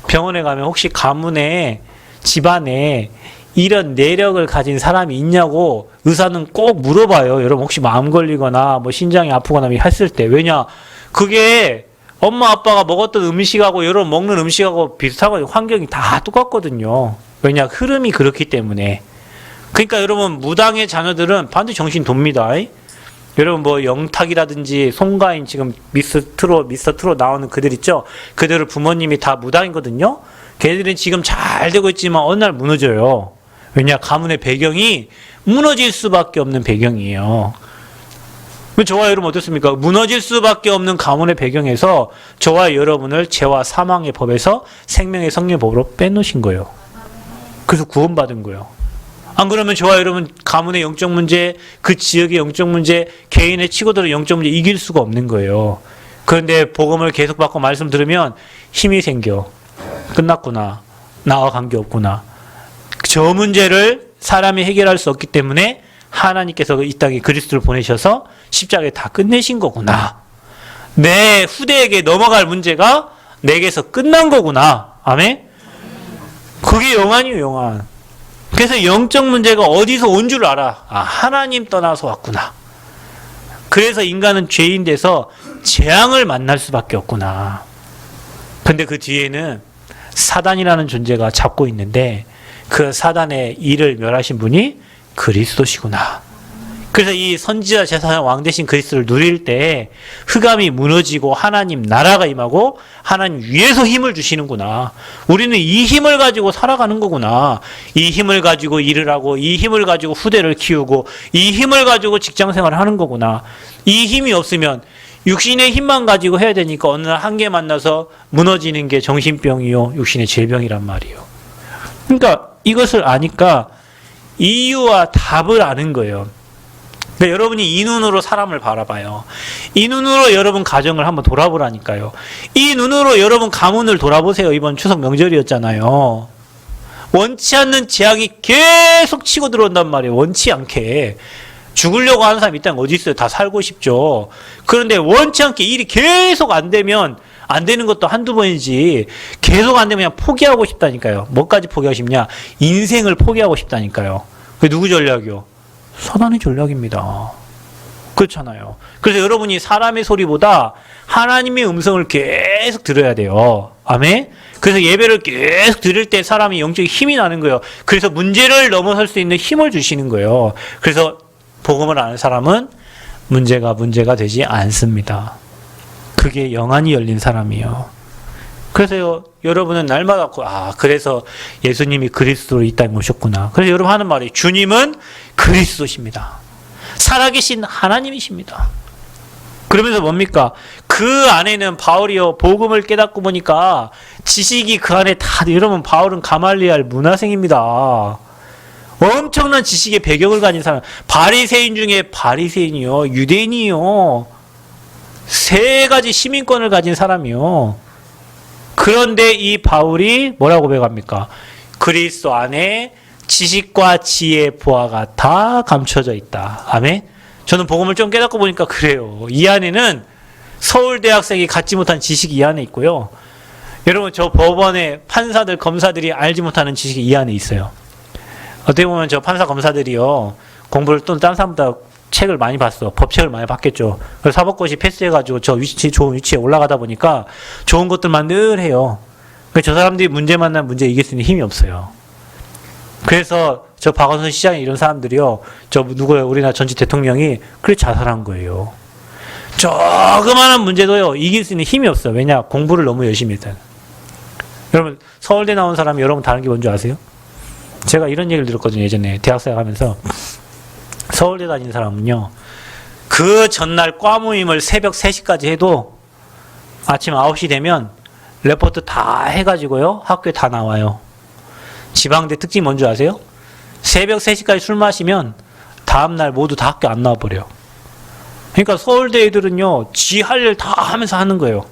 병원에 가면 혹시 가문에, 집안에 이런 내력을 가진 사람이 있냐고 의사는 꼭 물어봐요. 여러분 혹시 마음 걸리거나 뭐 신장이 아프거나 했을 때. 왜냐? 그게 엄마 아빠가 먹었던 음식하고 여러분 먹는 음식하고 비슷하고 환경이 다 똑같거든요. 왜냐? 흐름이 그렇기 때문에. 그러니까 여러분 무당의 자녀들은 반드시 정신 돕니다. 여러분 뭐 영탁이라든지 송가인 지금 미스터 트롯 나오는 그들 있죠? 그들을 부모님이 다 무당이거든요. 걔들은 지금 잘 되고 있지만 어느 날 무너져요. 왜냐? 가문의 배경이 무너질 수밖에 없는 배경이에요. 저와 여러분 어떻습니까? 무너질 수밖에 없는 가문의 배경에서 저와 여러분을 죄와 사망의 법에서 생명의 성령의 법으로 빼놓으신 거예요. 그래서 구원받은 거예요. 안 그러면 저와 여러분 가문의 영적 문제, 그 지역의 영적 문제, 개인의 치고들은 영적 문제 이길 수가 없는 거예요. 그런데 복음을 계속 받고 말씀 들으면 힘이 생겨. 끝났구나. 나와 관계없구나. 저 문제를 사람이 해결할 수 없기 때문에 하나님께서 이 땅에 그리스도를 보내셔서 십자가에 다 끝내신 거구나. 내 후대에게 넘어갈 문제가 내게서 끝난 거구나. 아멘? 그게 영안이에요, 영안. 그래서 영적 문제가 어디서 온 줄 알아. 하나님 떠나서 왔구나. 그래서 인간은 죄인 돼서 재앙을 만날 수밖에 없구나. 근데 그 뒤에는 사단이라는 존재가 잡고 있는데 그 사단의 일을 멸하신 분이 그리스도시구나. 그래서 이 선지자 제사장 왕 대신 그리스도를 누릴 때 흑암이 무너지고 하나님 나라가 임하고 하나님 위에서 힘을 주시는구나. 우리는 이 힘을 가지고 살아가는 거구나. 이 힘을 가지고 일을 하고 이 힘을 가지고 후대를 키우고 이 힘을 가지고 직장생활을 하는 거구나. 이 힘이 없으면 육신의 힘만 가지고 해야 되니까 어느 날 한계 만나서 무너지는 게 정신병이요, 육신의 질병이란 말이에요. 그러니까 이것을 아니까 이유와 답을 아는 거예요. 그러니까 여러분이 이 눈으로 사람을 바라봐요. 이 눈으로 여러분 가정을 한번 돌아보라니까요. 이 눈으로 여러분 가문을 돌아보세요. 이번 추석 명절이었잖아요. 원치 않는 재앙이 계속 치고 들어온단 말이에요. 원치 않게. 죽으려고 하는 사람이 이 땅에 어디 있어요? 다 살고 싶죠. 그런데 원치 않게 일이 계속 안 되면 안 되는 것도 한두 번이지 계속 안 되면 그냥 포기하고 싶다니까요. 뭐까지 포기하고 싶냐? 인생을 포기하고 싶다니까요. 그게 누구 전략이요? 사단의 전략입니다. 그렇잖아요. 그래서 여러분이 사람의 소리보다 하나님의 음성을 계속 들어야 돼요. 아멘? 그래서 예배를 계속 드릴 때 사람이 영적인 힘이 나는 거예요. 그래서 문제를 넘어설 수 있는 힘을 주시는 거예요. 그래서 복음을 아는 사람은 문제가 되지 않습니다. 그게 영안이 열린 사람이에요. 그래서 여러분은 날마다 그래서 예수님이 그리스도로 이 땅에 오셨구나. 그래서 여러분 하는 말이 주님은 그리스도십니다. 살아계신 하나님이십니다. 그러면서 뭡니까? 그 안에는 바울이요 복음을 깨닫고 보니까 지식이 그 안에 다 여러분 바울은 가말리알 문화생입니다. 엄청난 지식의 배경을 가진 사람. 바리새인 중에 바리새인이요 유대인이요 세 가지 시민권을 가진 사람이요. 그런데 이 바울이 뭐라고 고백합니까? 그리스도 안에 지식과 지혜 보화가 다 감춰져 있다. 아멘. 저는 복음을 좀 깨닫고 보니까 그래요. 이 안에는 서울대학생이 갖지 못한 지식이 이 안에 있고요. 여러분 저 법원의 판사들 검사들이 알지 못하는 지식이 이 안에 있어요. 어떻게 보면 저 판사 검사들이요 공부를 또 다른 사람보다 책을 많이 봤어. 법책을 많이 봤겠죠. 그래서 사법고시 패스해가지고 저 좋은 위치에 올라가다 보니까 좋은 것들만 늘 해요. 저 사람들이 문제 만나면 문제 이길 수 있는 힘이 없어요. 그래서 저 박원순 시장이 이런 사람들이요. 누구예요? 우리나라 전직 대통령이 그래 자살한 거예요. 조그마한 문제도요. 이길 수 있는 힘이 없어요. 왜냐? 공부를 너무 열심히 했다. 여러분 서울대 나온 사람이 여러분 다른 게 뭔지 아세요? 제가 이런 얘기를 들었거든요. 예전에 대학생 하면서 서울대 다닌 사람은요. 그 전날 과 모임을 새벽 3시까지 해도 아침 9시 되면 레포트 다 해가지고요. 학교에 다 나와요. 지방대 특징이 뭔지 아세요? 새벽 3시까지 술 마시면 다음날 모두 다 학교 안 나와버려요. 그러니까 서울대 애들은요. 지 할 일 다 하면서 하는 거예요.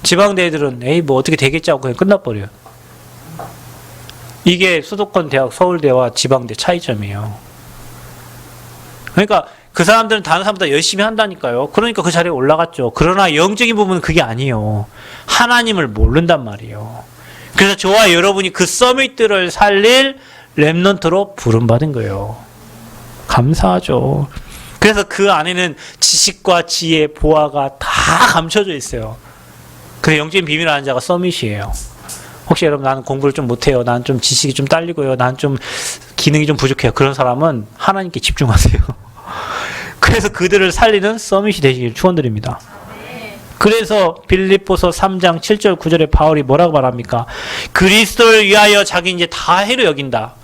지방대 애들은 에이 뭐 어떻게 되겠지 하고 그냥 끝나버려요. 이게 수도권 대학 서울대와 지방대 차이점이에요. 그러니까 그 사람들은 다른 사람보다 열심히 한다니까요. 그러니까 그 자리에 올라갔죠. 그러나 영적인 부분은 그게 아니에요. 하나님을 모른단 말이에요. 그래서 저와 여러분이 그 서밋들을 살릴 렘넌트로 부름받은 거예요. 감사하죠. 그래서 그 안에는 지식과 지혜, 보화가 다 감춰져 있어요. 그래서 영적인 비밀을 아는 자가 서밋이에요. 혹시 여러분 나는 공부를 좀 못해요. 나는 좀 지식이 좀 딸리고요. 나는 좀 기능이 좀 부족해요. 그런 사람은 하나님께 집중하세요. 그래서 그들을 살리는 서밋이 되시길 축원드립니다. 그래서 빌립보서 3장 7절 9절에 바울이 뭐라고 말합니까? 그리스도를 위하여 자기 이제 다 해로 여긴다.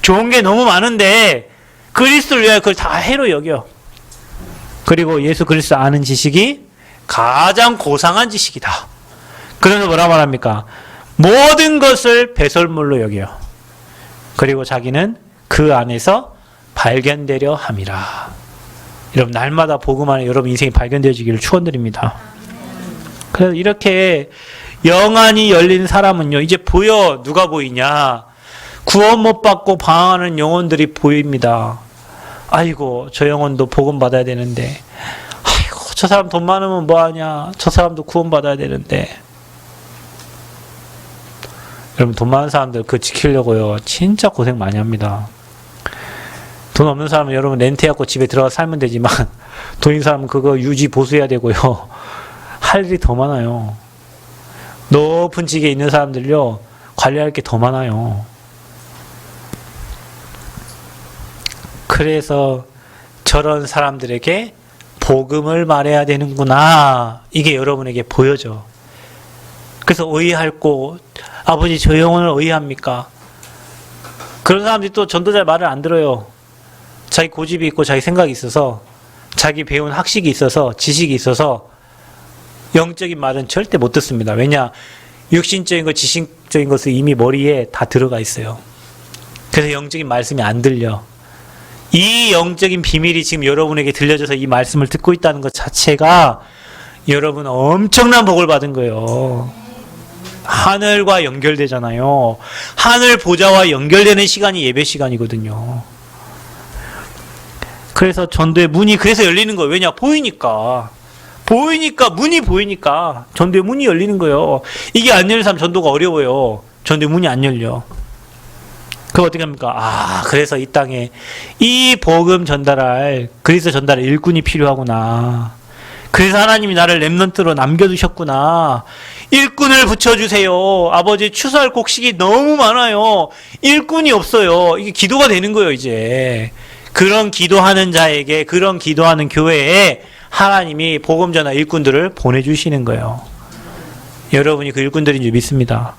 좋은 게 너무 많은데 그리스도를 위하여 그걸 다 해로 여겨. 그리고 예수 그리스도 아는 지식이 가장 고상한 지식이다. 그래서 뭐라고 말합니까? 모든 것을 배설물로 여겨요. 그리고 자기는 그 안에서 발견되려 함이라. 여러분 날마다 복음 안에 여러분 인생이 발견되어지기를 축원드립니다. 그래서 이렇게 영안이 열린 사람은요. 이제 보여. 누가 보이냐? 구원 못 받고 방황하는 영혼들이 보입니다. 아이고 저 영혼도 복음 받아야 되는데 아이고 저 사람 돈 많으면 뭐하냐? 저 사람도 구원 받아야 되는데 여러분 돈 많은 사람들 그거 지키려고요. 진짜 고생 많이 합니다. 돈 없는 사람은 여러분 렌트해갖고 집에 들어가 살면 되지만 돈 있는 사람은 그거 유지 보수해야 되고요. 할 일이 더 많아요. 높은 직에 있는 사람들요. 관리할 게 더 많아요. 그래서 저런 사람들에게 복음을 말해야 되는구나. 이게 여러분에게 보여져. 그래서 의의할고 아버지 저 영혼을 의의합니까? 그런 사람들이 또 전도자의 말을 안 들어요. 자기 고집이 있고 자기 생각이 있어서 자기 배운 학식이 있어서 지식이 있어서 영적인 말은 절대 못 듣습니다. 왜냐? 육신적인 것, 지식적인 것은 이미 머리에 다 들어가 있어요. 그래서 영적인 말씀이 안 들려. 이 영적인 비밀이 지금 여러분에게 들려져서 이 말씀을 듣고 있다는 것 자체가 여러분 엄청난 복을 받은 거예요. 하늘과 연결되잖아요. 하늘 보좌와 연결되는 시간이 예배 시간이거든요. 그래서 전도의 문이 그래서 열리는 거예요. 왜냐? 보이니까. 문이 보이니까 전도의 문이 열리는 거예요. 이게 안 열린 사람 전도가 어려워요. 전도의 문이 안 열려. 그거 어떻게 합니까? 그래서 이 땅에 이 복음 전달할 그리스도 전달할 일꾼이 필요하구나. 그래서 하나님이 나를 렘넌트로 남겨두셨구나. 일꾼을 붙여주세요. 아버지 추수할 곡식이 너무 많아요. 일꾼이 없어요. 이게 기도가 되는 거예요, 이제. 그런 기도하는 자에게, 그런 기도하는 교회에 하나님이 복음 전하 일꾼들을 보내주시는 거예요. 여러분이 그 일꾼들인 줄 믿습니다.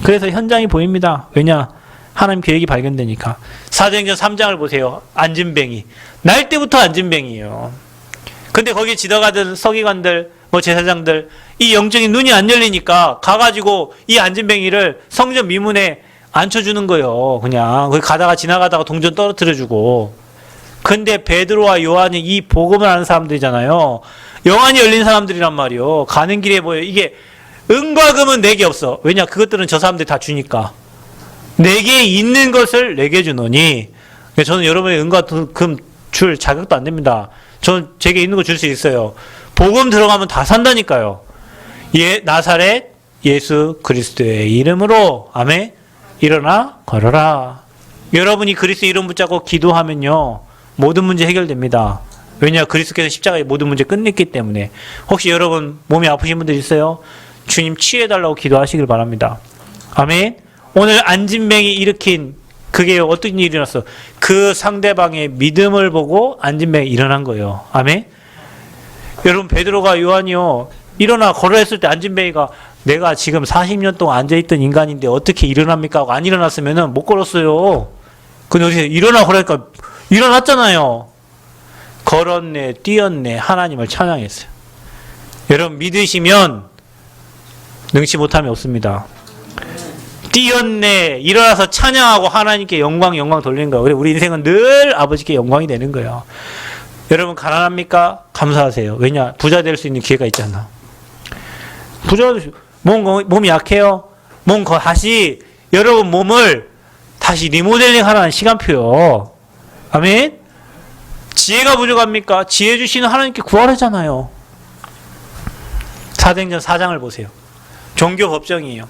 그래서 현장이 보입니다. 왜냐? 하나님 계획이 발견되니까. 사도행전 3장을 보세요. 안진뱅이. 날 때부터 안진뱅이에요. 근데 거기에 지나가던 서기관들, 제사장들, 이 영적인 눈이 안 열리니까 가가지고 이 안진뱅이를 성전 미문에 앉혀주는 거예요. 그냥 거기 가다가 지나가다가 동전 떨어뜨려주고. 근데 베드로와 요한이 이 복음을 아는 사람들이잖아요. 영안이 열린 사람들이란 말이요. 가는 길에 뭐예요? 이게 은과 금은 내게 없어. 왜냐? 그것들은 저 사람들이 다 주니까. 내게 있는 것을 내게 주노니. 저는 여러분의 은과 금 줄 자격도 안 됩니다. 저는 제게 있는 거 줄 수 있어요. 복음 들어가면 다 산다니까요. 나사렛 예수 그리스도의 이름으로 아멘. 일어나 걸어라. 여러분이 그리스도 이름 붙잡고 기도하면요, 모든 문제 해결됩니다. 왜냐? 그리스도께서 십자가에 모든 문제 끝냈기 때문에. 혹시 여러분 몸이 아프신 분들 있어요? 주님 치유해달라고 기도하시길 바랍니다. 아멘. 오늘 안진뱅이 일으킨 그게 어떤 일이 일어났어? 그 상대방의 믿음을 보고 안진뱅이 일어난 거예요. 아멘. 여러분 베드로가 요한이요, 일어나 걸어 했을 때 안진뱅이가 내가 지금 40년 동안 앉아있던 인간인데 어떻게 일어납니까? 하고 안 일어났으면 못 걸었어요. 근데 어디서 일어나 그러니까 일어났잖아요. 걸었네, 뛰었네, 하나님을 찬양했어요. 여러분 믿으시면 능치 못함이 없습니다. 뛰었네, 일어나서 찬양하고 하나님께 영광 돌리는 거예요. 우리 인생은 늘 아버지께 영광이 되는 거예요. 여러분 가난합니까? 감사하세요. 왜냐? 부자 될 수 있는 기회가 있잖아. 몸이 약해요. 다시 여러분 몸을 다시 리모델링 하라는 시간표요. 아멘. 지혜가 부족합니까? 지혜 주시는 하나님께 구하라잖아요. 사도행전 4장을 보세요. 종교 법정이에요.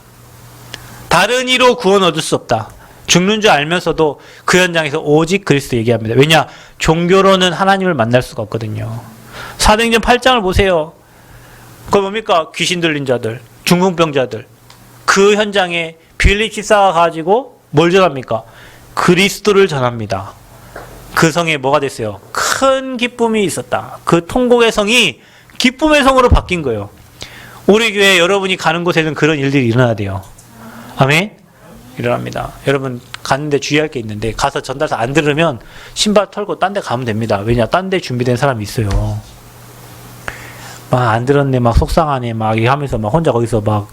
다른 이로 구원 얻을 수 없다. 죽는 줄 알면서도 그 현장에서 오직 그리스도 얘기합니다. 왜냐? 종교로는 하나님을 만날 수가 없거든요. 사도행전 8장을 보세요. 그거 뭡니까? 귀신 들린 자들, 중풍병자들. 그 현장에 빌립 집사가 가지고 뭘 전합니까? 그리스도를 전합니다. 그 성에 뭐가 됐어요? 큰 기쁨이 있었다. 그 통곡의 성이 기쁨의 성으로 바뀐 거예요. 우리 교회 여러분이 가는 곳에는 그런 일들이 일어나야 돼요. 아멘? 일어납니다. 여러분 갔는데 주의할 게 있는데, 가서 전달서 안 들으면 신발 털고 딴 데 가면 됩니다. 왜냐? 딴 데 준비된 사람이 있어요. 막 안 들었네, 막 속상하네, 막 하면서 막 혼자 거기서 막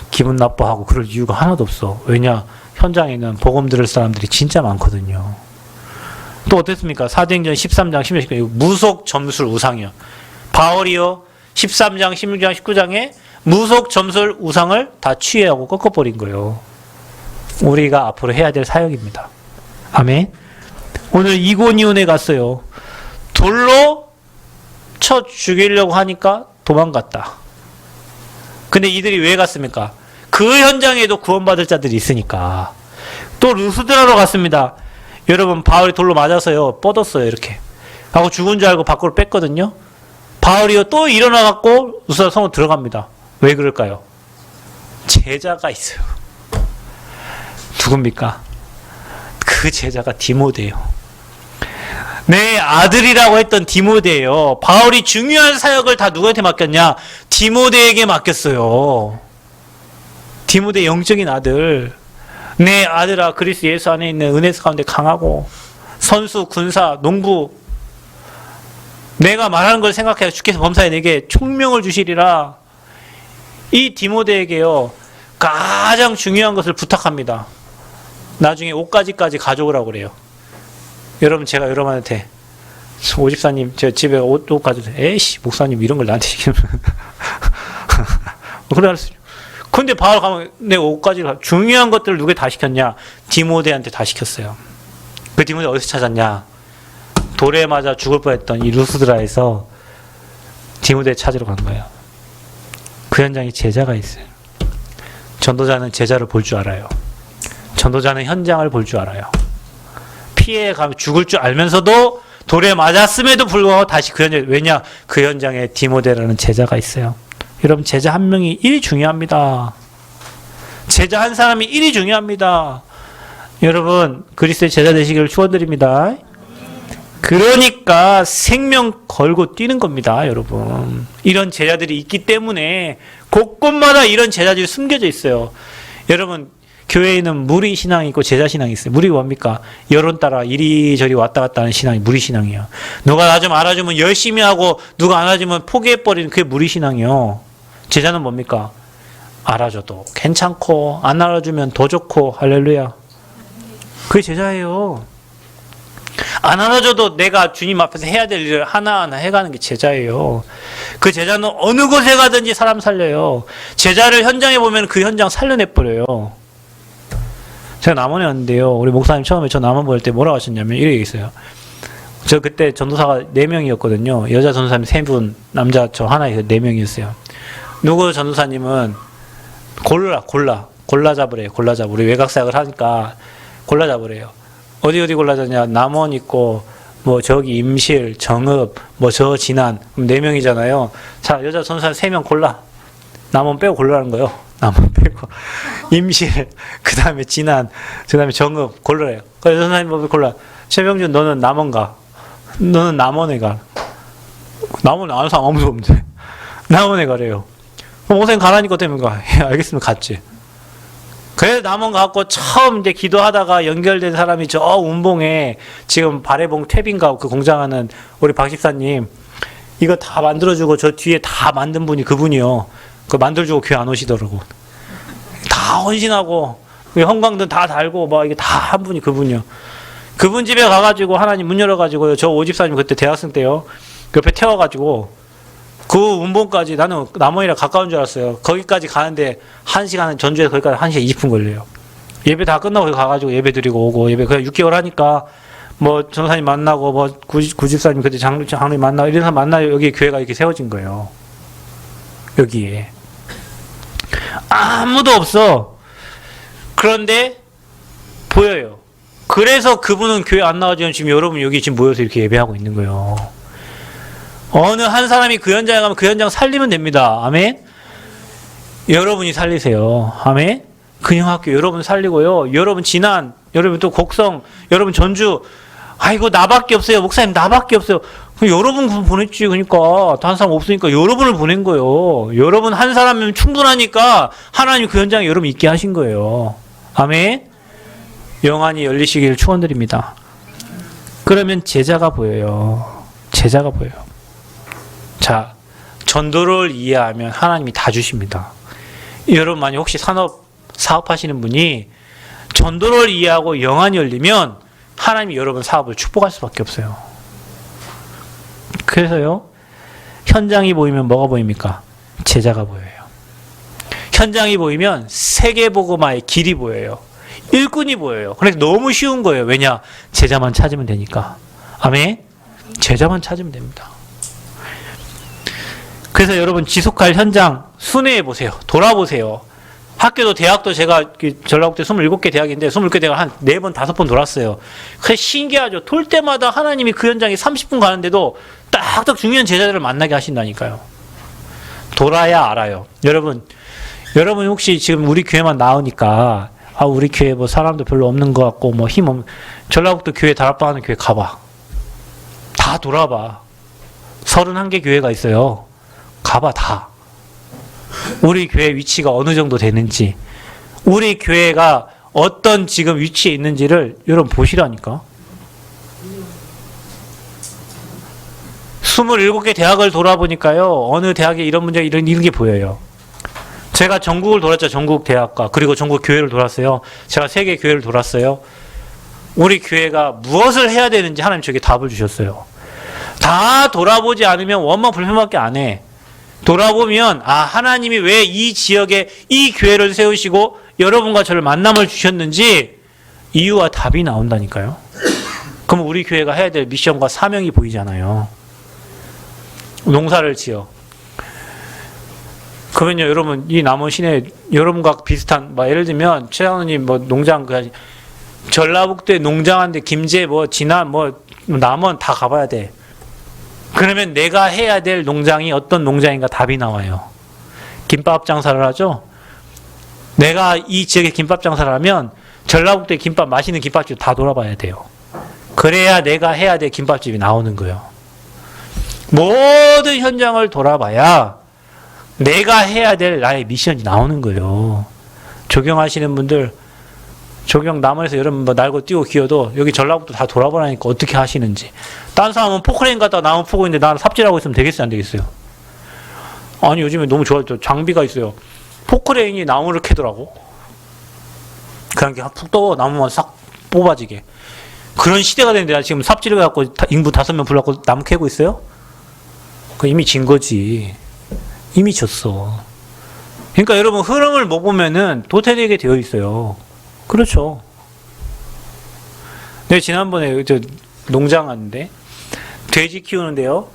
기분 나빠하고 그럴 이유가 하나도 없어. 왜냐? 현장에는 복음 들을 사람들이 진짜 많거든요. 또 어땠습니까? 사도행전 13장 16장 무속 점술 우상이요. 바울이요 13장 16장 19장에 무속 점술 우상을 다 취해하고 꺾어버린 거예요. 우리가 앞으로 해야 될 사역입니다. 아멘. 오늘 이고니온에 갔어요. 돌로 쳐 죽이려고 하니까 도망갔다. 근데 이들이 왜 갔습니까? 그 현장에도 구원받을 자들이 있으니까. 또 루스드라로 갔습니다. 여러분 바울이 돌로 맞아서요 뻗었어요. 이렇게 하고 죽은 줄 알고 밖으로 뺐거든요. 바울이요 또 일어나갖고 루스드라 성으로 들어갑니다. 왜 그럴까요? 제자가 있어요. 누굽니까? 그 제자가 디모데예요. 내 아들이라고 했던 디모데예요. 바울이 중요한 사역을 다 누구한테 맡겼냐? 디모데에게 맡겼어요. 디모데 영적인 아들. 내 아들아, 그리스도 예수 안에 있는 은혜 가운데 강하고 선수, 군사, 농부, 내가 말하는 걸 생각해 주께서 범사에 내게 총명을 주시리라. 이 디모데에게요 가장 중요한 것을 부탁합니다. 나중에 옷가지까지 가져오라고 그래요. 여러분 제가 여러분한테 오집사님 제 집에 옷 가져도 에이씨 목사님 이런 걸 나한테 시키면 그래 할 수. 근데 바울 가면 내 옷까지 중요한 것들을 누구에 다 시켰냐? 디모데한테 다 시켰어요. 그 디모데 어디서 찾았냐? 돌에 맞아 죽을 뻔했던 이 루스드라에서 디모데 찾으러 간 거예요. 그 현장에 제자가 있어요. 전도자는 제자를 볼 줄 알아요. 전도자는 현장을 볼 줄 알아요. 피해 가면 죽을 줄 알면서도 돌에 맞았음에도 불구하고 다시 그 현장, 왜냐? 그 현장에 디모데라는 제자가 있어요. 여러분, 제자 한 명이 일이 중요합니다. 제자 한 사람이 일이 중요합니다. 여러분, 그리스도의 제자 되시기를 축원드립니다. 그러니까 생명 걸고 뛰는 겁니다, 여러분. 이런 제자들이 있기 때문에 곳곳마다 이런 제자들이 숨겨져 있어요. 여러분, 교회에는 무리 신앙이 있고 제자 신앙이 있어요. 무리가 뭡니까? 여론 따라 이리저리 왔다 갔다 하는 신앙이 무리 신앙이에요. 누가 나 좀 알아주면 열심히 하고 누가 안 알아주면 포기해버리는 그게 무리 신앙이에요. 제자는 뭡니까? 알아줘도 괜찮고 안 알아주면 더 좋고 할렐루야. 그게 제자예요. 안 알아줘도 내가 주님 앞에서 해야 될 일을 하나하나 해가는 게 제자예요. 그 제자는 어느 곳에 가든지 사람 살려요. 제자를 현장에 보면 그 현장 살려내버려요. 제가 남원에 왔는데요. 우리 목사님 처음에 저 남원 볼 때 뭐라고 하셨냐면 이렇게 얘기했어요. 저 그때 전도사가 4명이었거든요. 여자 전도사님 3분, 남자 저 하나에서 4명이었어요. 누구 전도사님은 골라 잡으래요. 골라 잡으래. 우리 외곽사역을 하니까 골라 잡으래요. 어디 골라 잡냐? 남원 있고 뭐 저기 임실, 정읍, 뭐 저 진안 4명이잖아요. 자, 여자 전도사님 3명 골라. 남원 빼고 골라라는 거예요. 남원 빼고 임실, 그 다음에 진안, 그 다음에 정읍 골라래요. 그래서 선생님 뭐 골라. 최병준 너는 남원 가. 너는 남원에 가. 남원에 아는 사람 아무도 없는데 남원에 가래요. 목사님 가라니까 때문에 가. 예, 알겠으면 갔지. 그래서 남원 가고 처음 이제 기도하다가 연결된 사람이 저 운봉에 지금 발해봉 퇴빈가 그 공장하는 우리 박 집사님 이거 다 만들어주고 저 뒤에 다 만든 분이 그분이요. 그 만들어주고 교회 안 오시더라고. 다 헌신하고 형광등 다 달고 막 이게 다 한 분이 그분이요. 그분 집에 가가지고 하나님 문 열어가지고요. 저 오집사님 그때 대학생 때요. 옆에 태워가지고 그 운봉까지 나는 남원이랑 가까운 줄 알았어요. 거기까지 가는데 1시간 전주에서 거기까지 1시간 20분 걸려요. 예배 다 끝나고 거기 가가지고 예배 드리고 오고 예배 그냥 6개월 하니까 뭐 전사님 만나고 뭐 구집사님 그때 장로님 만나고 이런 사람 만나요. 여기 교회가 이렇게 세워진 거예요. 여기에 아무도 없어. 그런데 보여요. 그래서 그분은 교회 안 나와지면 지금 여러분 여기 지금 모여서 이렇게 예배하고 있는 거예요. 어느 한 사람이 그 현장에 가면 그 현장 살리면 됩니다. 아멘. 여러분이 살리세요. 아멘. 근영학교 여러분 살리고요. 여러분 진안, 여러분 또 곡성, 여러분 전주. 아이고 나밖에 없어요. 목사님 나밖에 없어요. 여러분 보냈지. 그러니까 다른 사람 없으니까 여러분을 보낸 거예요. 여러분 한 사람이면 충분하니까 하나님 그 현장에 여러분 있게 하신 거예요. 아멘. 영안이 열리시기를 축원드립니다. 그러면 제자가 보여요. 제자가 보여요. 자, 전도를 이해하면 하나님이 다 주십니다. 여러분 만약 혹시 사업하시는 분이 전도를 이해하고 영안이 열리면 하나님이 여러분 사업을 축복할 수밖에 없어요. 그래서요, 현장이 보이면 뭐가 보입니까? 제자가 보여요. 현장이 보이면 세계복음화의 길이 보여요. 일꾼이 보여요. 그래서 너무 쉬운 거예요. 왜냐? 제자만 찾으면 되니까. 아멘? 제자만 찾으면 됩니다. 그래서 여러분 지속할 현장 순회해 보세요. 돌아보세요. 학교도 대학도 제가 전라북도 27개 대학인데 27개 대학 한 4번, 5번 돌았어요. 그래서 신기하죠. 돌 때마다 하나님이 그 현장에 30분 가는데도 딱딱 중요한 제자들을 만나게 하신다니까요. 돌아야 알아요. 여러분 혹시 지금 우리 교회만 나오니까 우리 교회 뭐 사람도 별로 없는 것 같고 뭐 힘 없는 전라북도 교회 다락방하는 교회 가봐. 다 돌아봐. 31개 교회가 있어요. 가봐 다. 우리 교회 위치가 어느 정도 되는지, 우리 교회가 어떤 지금 위치에 있는지를 여러분 보시라니까. 27개 대학을 돌아보니까요, 어느 대학에 이런 문제가 이런 게 보여요. 제가 전국을 돌았죠. 전국 대학과. 그리고 전국 교회를 돌았어요. 제가 3개 교회를 돌았어요. 우리 교회가 무엇을 해야 되는지 하나님 저에게 답을 주셨어요. 다 돌아보지 않으면 원망 불평밖에 안 해. 돌아보면 하나님이 왜 이 지역에 이 교회를 세우시고 여러분과 저를 만남을 주셨는지 이유와 답이 나온다니까요. 그럼 우리 교회가 해야 될 미션과 사명이 보이잖아요. 농사를 지어. 그러면요, 여러분 이 남원 시내 여러분과 비슷한 예를 들면 최장로님 농장 전라북도에 농장하는데 김제 진안 남원 다 가봐야 돼. 그러면 내가 해야 될 농장이 어떤 농장인가 답이 나와요. 김밥 장사를 하죠. 내가 이 지역에 김밥 장사를 하면 전라북도에 김밥 맛있는 김밥집 다 돌아봐야 돼요. 그래야 내가 해야 될 김밥집이 나오는 거예요. 모든 현장을 돌아봐야 내가 해야 될 나의 미션이 나오는 거예요. 조경하시는 분들, 조경 남원에서 여러분 뭐 날고 뛰고 기어도 여기 전라북도 다 돌아보라니까 어떻게 하시는지. 딴 사람은 포크레인 갖다가 나무 푸고 있는데 나는 삽질하고 있으면 되겠어요, 안 되겠어요? 아니, 요즘에 너무 좋아요. 장비가 있어요. 포크레인이 나무를 캐더라고. 그냥 푹 떠 나무만 싹 뽑아지게. 그런 시대가 됐는데 나 지금 삽질을 갖고 인부 5명 불러갖고 나무 캐고 있어요? 그 이미 진 거지. 이미 졌어. 그러니까 여러분 흐름을 못 보면은 도태되게 되어 있어요. 그렇죠. 내가 지난번에 저 농장 갔는데 돼지 키우는데요.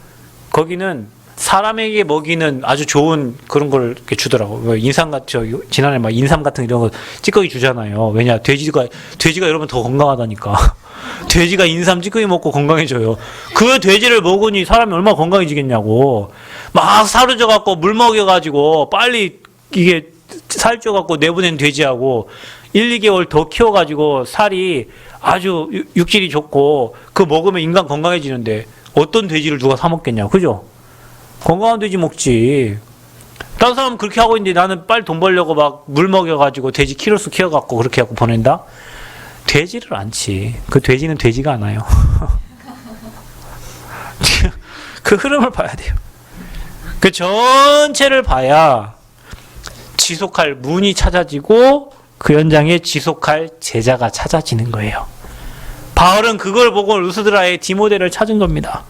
거기는 사람에게 먹이는 아주 좋은 그런 걸 이렇게 주더라고. 인삼 같죠. 지난해 막 인삼 같은 이런 거 찌꺼기 주잖아요. 왜냐? 돼지가 여러분 더 건강하다니까. 돼지가 인삼 찌꺼기 먹고 건강해져요. 그 돼지를 먹으니 사람이 얼마나 건강해지겠냐고. 막 사르져갖고 물 먹여가지고 빨리 이게 살쪄갖고 내보낸 돼지하고 1, 2개월 더 키워가지고 살이 아주 육질이 좋고 그거 먹으면 인간 건강해지는데 어떤 돼지를 누가 사 먹겠냐. 그죠? 건강한 돼지 먹지. 다른 사람은 그렇게 하고 있는데 나는 빨리 돈 벌려고 막 물 먹여가지고 돼지 키로수 키워갖고 그렇게 하고 보낸다? 돼지를 않지. 그 돼지는 돼지가 않아요. 그 흐름을 봐야 돼요. 그 전체를 봐야 지속할 문이 찾아지고 그 현장에 지속할 제자가 찾아지는 거예요. 바울은 그걸 보고 루스드라의 디모데를 찾은 겁니다.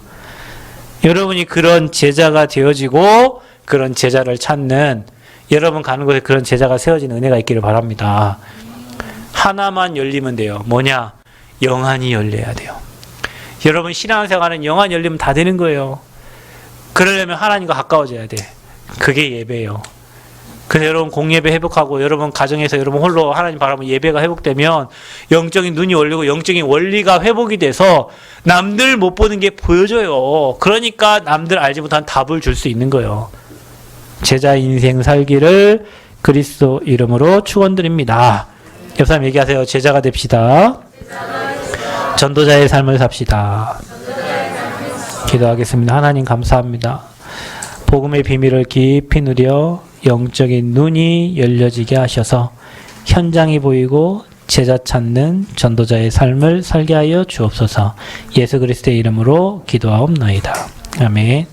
여러분이 그런 제자가 되어지고 그런 제자를 찾는 여러분 가는 곳에 그런 제자가 세워지는 은혜가 있기를 바랍니다. 하나만 열리면 돼요. 뭐냐? 영안이 열려야 돼요. 여러분 신앙생활은 영안이 열리면 다 되는 거예요. 그러려면 하나님과 가까워져야 돼. 그게 예배예요. 그래서 여러분 공예배 회복하고 여러분 가정에서 여러분 홀로 하나님 바라보면 예배가 회복되면 영적인 눈이 열리고 영적인 원리가 회복이 돼서 남들 못 보는 게 보여져요. 그러니까 남들 알지 못한 답을 줄 수 있는 거예요. 제자 인생 살기를 그리스도 이름으로 축원드립니다. 옆 사람 얘기하세요. 제자가 됩시다. 전도자의 삶을 삽시다. 기도하겠습니다. 하나님 감사합니다. 복음의 비밀을 깊이 누려 영적인 눈이 열려지게 하셔서 현장이 보이고 제자 찾는 전도자의 삶을 살게 하여 주옵소서. 예수 그리스도의 이름으로 기도하옵나이다. 아멘.